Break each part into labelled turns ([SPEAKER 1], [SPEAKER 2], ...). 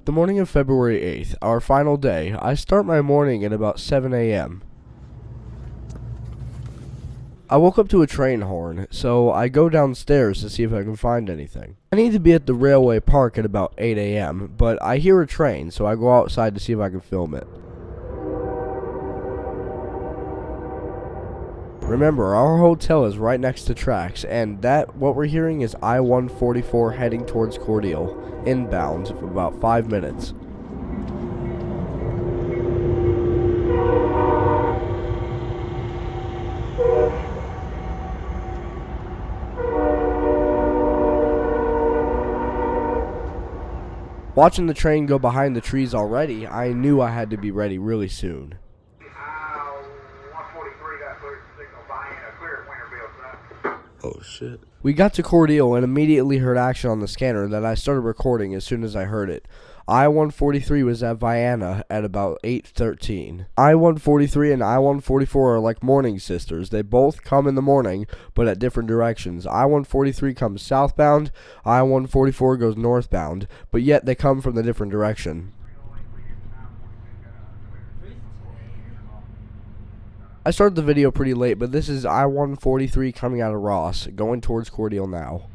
[SPEAKER 1] The morning of February 8th, our final day, I start my morning at about 7 a.m. I woke up to a train horn, so I go downstairs to see if I can find anything. I need to be at the railway park at about 8 a.m., but I hear a train, so I go outside to see if I can film it. Remember, our hotel is right next to tracks, and what we're hearing is I-144 heading towards Cordele, inbound, for about 5 minutes. Watching the train go behind the trees already, I knew I had to be ready really soon. Oh shit. We got to Cordele and immediately heard action on the scanner that I started recording as soon as I heard it. I-143 was at Vienna at about 8:13. I-143 and I-144 are like morning sisters. They both come in the morning, but at different directions. I-143 comes southbound, I-144 goes northbound, but yet they come from the different direction. I started the video pretty late, but this is I-143 coming out of Ross, going towards Cordele now.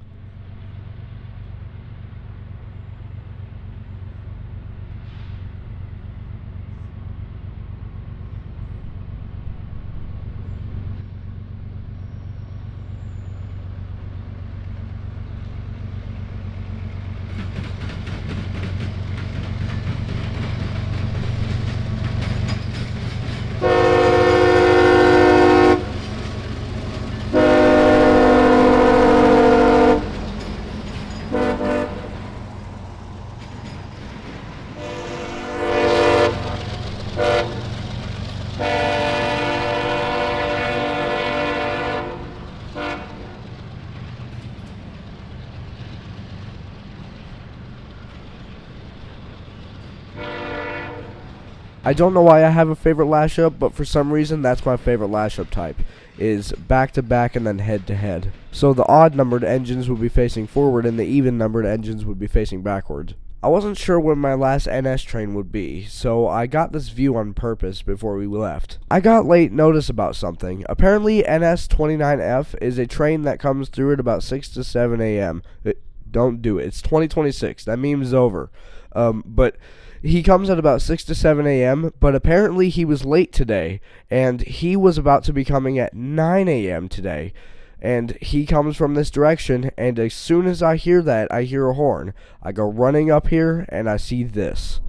[SPEAKER 1] I don't know why I have a favorite lash up, but for some reason that's my favorite lash up type, is back to back and then head to head. So the odd numbered engines would be facing forward and the even numbered engines would be facing backward. I wasn't sure when my last NS train would be, so I got this view on purpose before we left. I got late notice about something. Apparently NS-29F is a train that comes through at about 6 to 7 a.m. Don't do it. It's 2026. That meme is over. But he comes at about 6 to 7 a.m., but apparently he was late today, and he was about to be coming at 9 a.m. today. And he comes from this direction, and as soon as I hear that, I hear a horn. I go running up here, and I see this.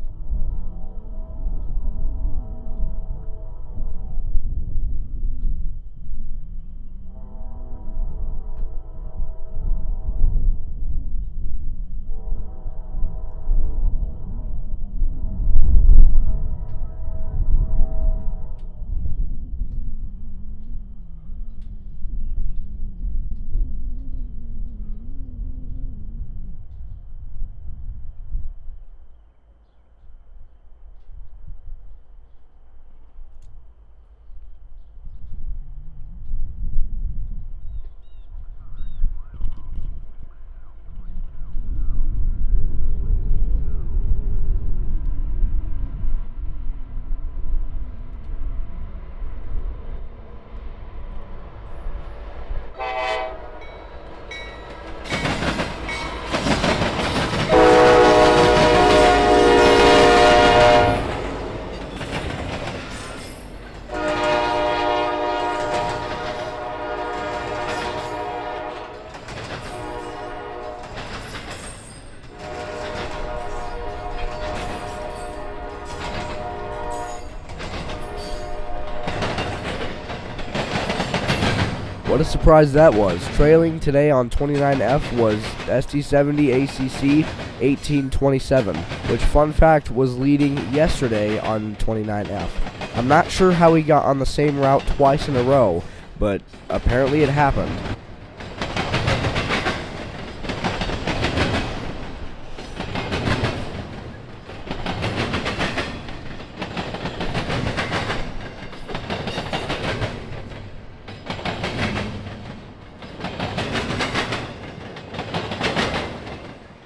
[SPEAKER 1] What a surprise that was. Trailing today on 29F was ST70 ACC 1827, which, fun fact, was leading yesterday on 29F. I'm not sure how he got on the same route twice in a row, but apparently it happened.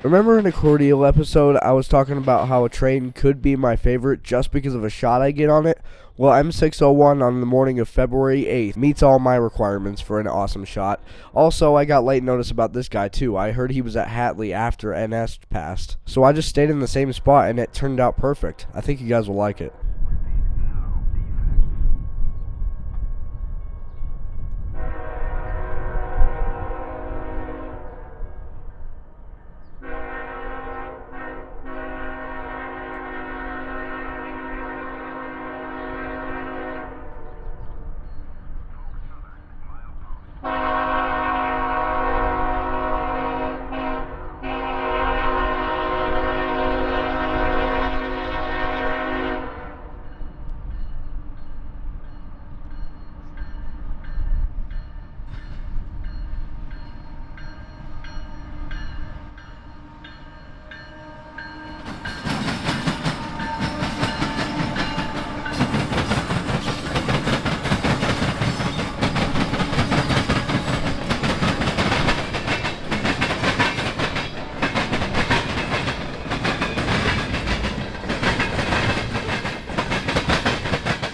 [SPEAKER 1] Remember in a Cordele episode, I was talking about how a train could be my favorite just because of a shot I get on it? Well, M601 on the morning of February 8th meets all my requirements for an awesome shot. Also, I got late notice about this guy too. I heard he was at Hatley after NS passed. So I just stayed in the same spot and it turned out perfect. I think you guys will like it.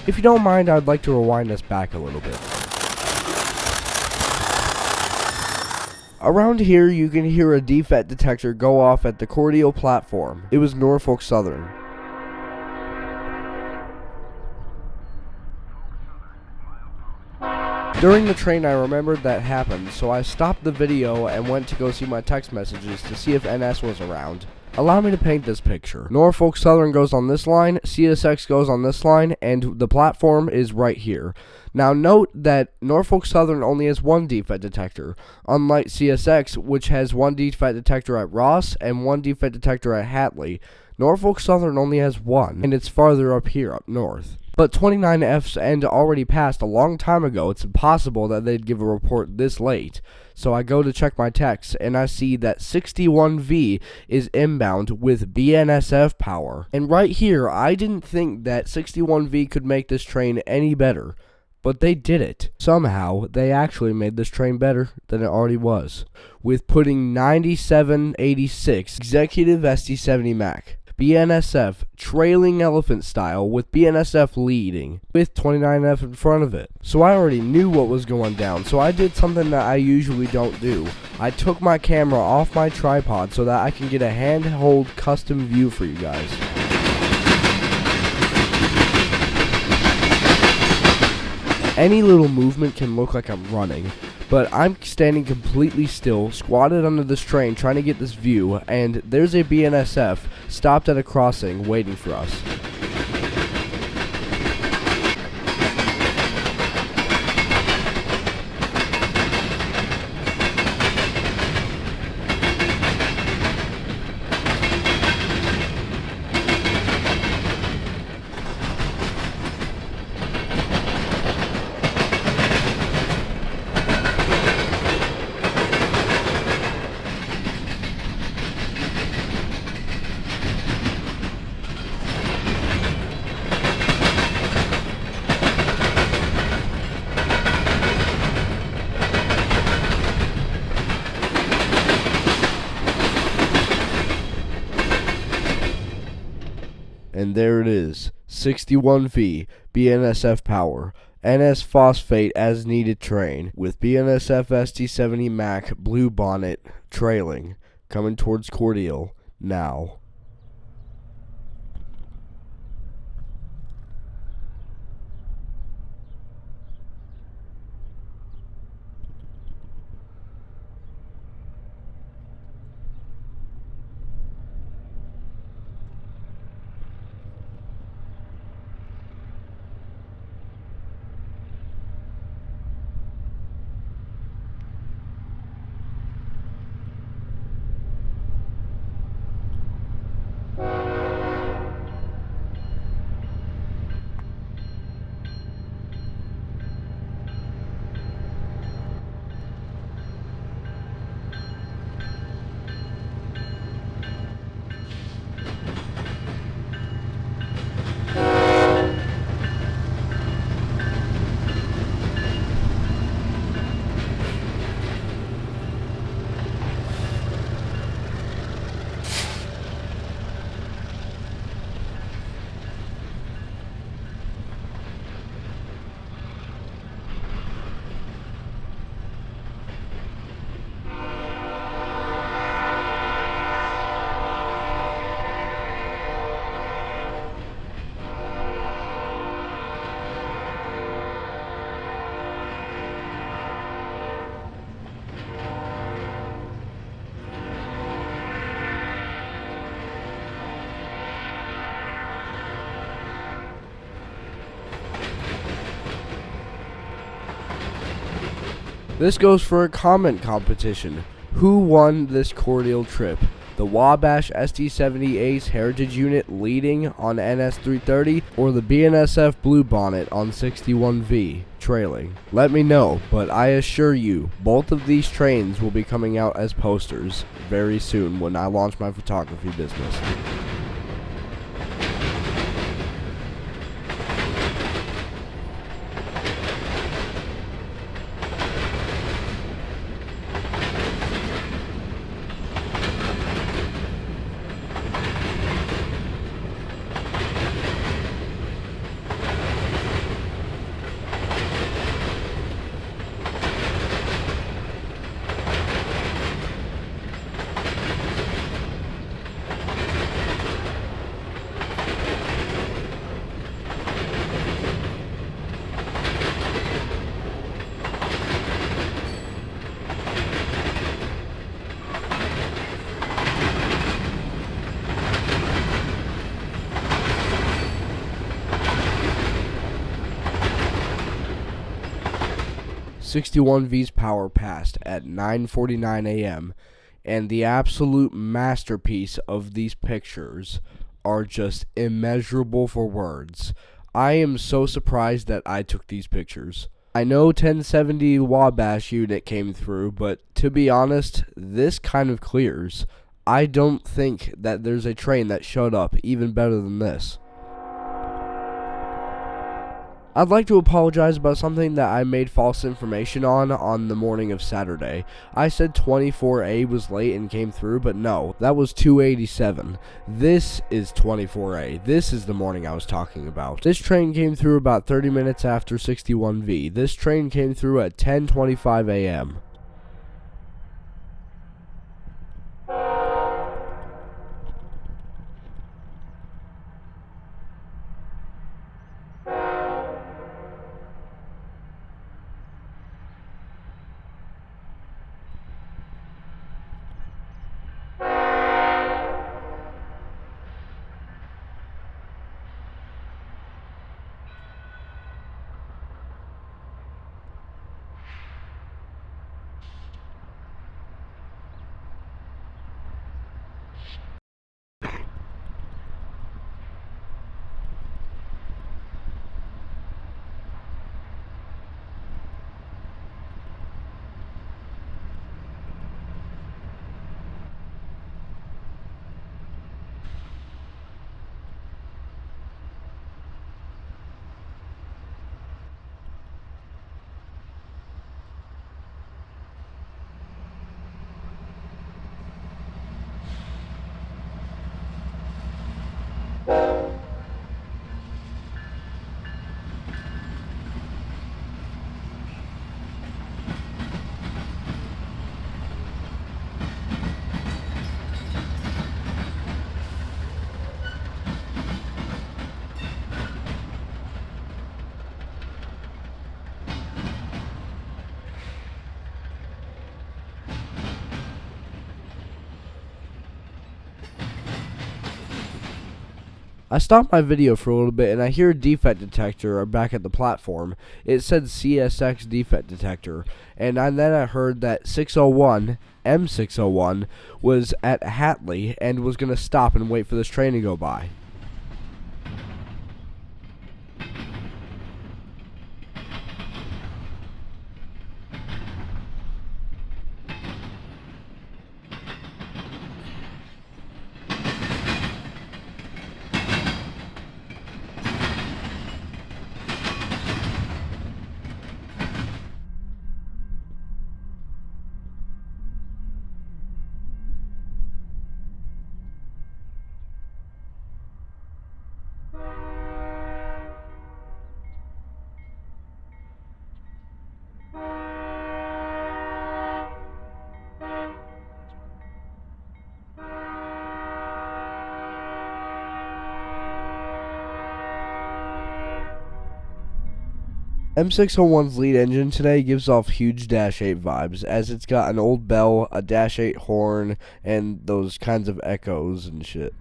[SPEAKER 1] If you don't mind, I'd like to rewind us back a little bit. Around here, you can hear a defect detector go off at the Cordele platform. It was Norfolk Southern. During the train, I remembered that happened, so I stopped the video and went to go see my text messages to see if NS was around. Allow me to paint this picture. Norfolk Southern goes on this line, CSX goes on this line, and the platform is right here. Now note that Norfolk Southern only has one defect detector, unlike CSX, which has one defect detector at Ross and one defect detector at Hatley. Norfolk Southern only has one, and it's farther up here, up north. But 29F's end already passed a long time ago. It's impossible that they'd give a report this late. So I go to check my text, and I see that 61V is inbound with BNSF power. And right here, I didn't think that 61V could make this train any better. But they did it. Somehow, they actually made this train better than it already was, with putting 9786 Executive ST70 Mac. BNSF trailing elephant style with BNSF leading with 29F in front of it. So I already knew what was going down, so I did something that I usually don't do. I took my camera off my tripod so that I can get a handheld custom view for you guys. Any little movement can look like I'm running, but I'm standing completely still, squatted under this train trying to get this view, and there's a BNSF stopped at a crossing waiting for us. And there it is, 61V, BNSF power, NS phosphate as needed train, with BNSF ST70 Mac blue bonnet trailing, coming towards Cordele, now. This goes for a comment competition. Who won this Cordele trip? The Wabash ST70 Ace Heritage Unit leading on NS330 or the BNSF Bluebonnet on 61V trailing? Let me know, but I assure you, both of these trains will be coming out as posters very soon when I launch my photography business. '61V's power passed at 9:49 a.m. and the absolute masterpiece of these pictures are just immeasurable for words. I am so surprised that I took these pictures. I know 1070 Wabash unit came through, but to be honest, this kind of clears. I don't think that there's a train that showed up even better than this. I'd like to apologize about something that I made false information on the morning of Saturday. I said 24A was late and came through, but no, that was 287. This is 24A. This is the morning I was talking about. This train came through about 30 minutes after 61V. This train came through at 10:25 a.m. I stopped my video for a little bit and I hear a defect detector back at the platform. It said CSX defect detector, and then I heard that 601, M601, was at Hatley and was going to stop and wait for this train to go by. M601's lead engine today gives off huge Dash 8 vibes, as it's got an old bell, a Dash 8 horn, and those kinds of echoes and shit.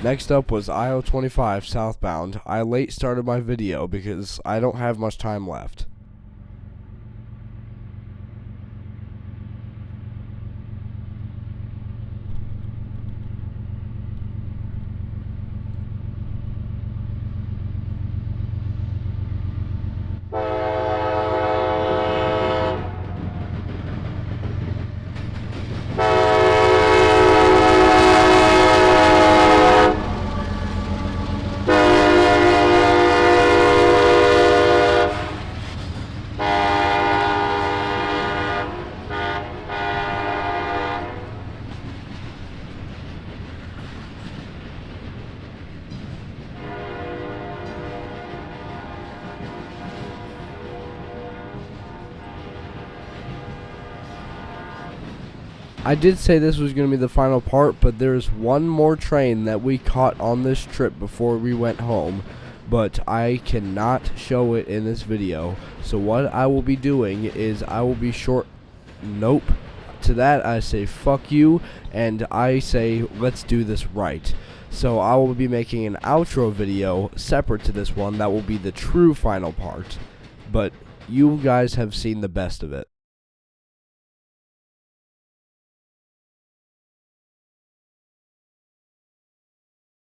[SPEAKER 1] Next up was Pt.5 southbound. I late started my video because I don't have much time left. I did say this was going to be the final part, but there's one more train that we caught on this trip before we went home, but I cannot show it in this video. So what I will be doing is I will be nope. To that I say fuck you, and I say let's do this right. So I will be making an outro video separate to this one that will be the true final part, but you guys have seen the best of it.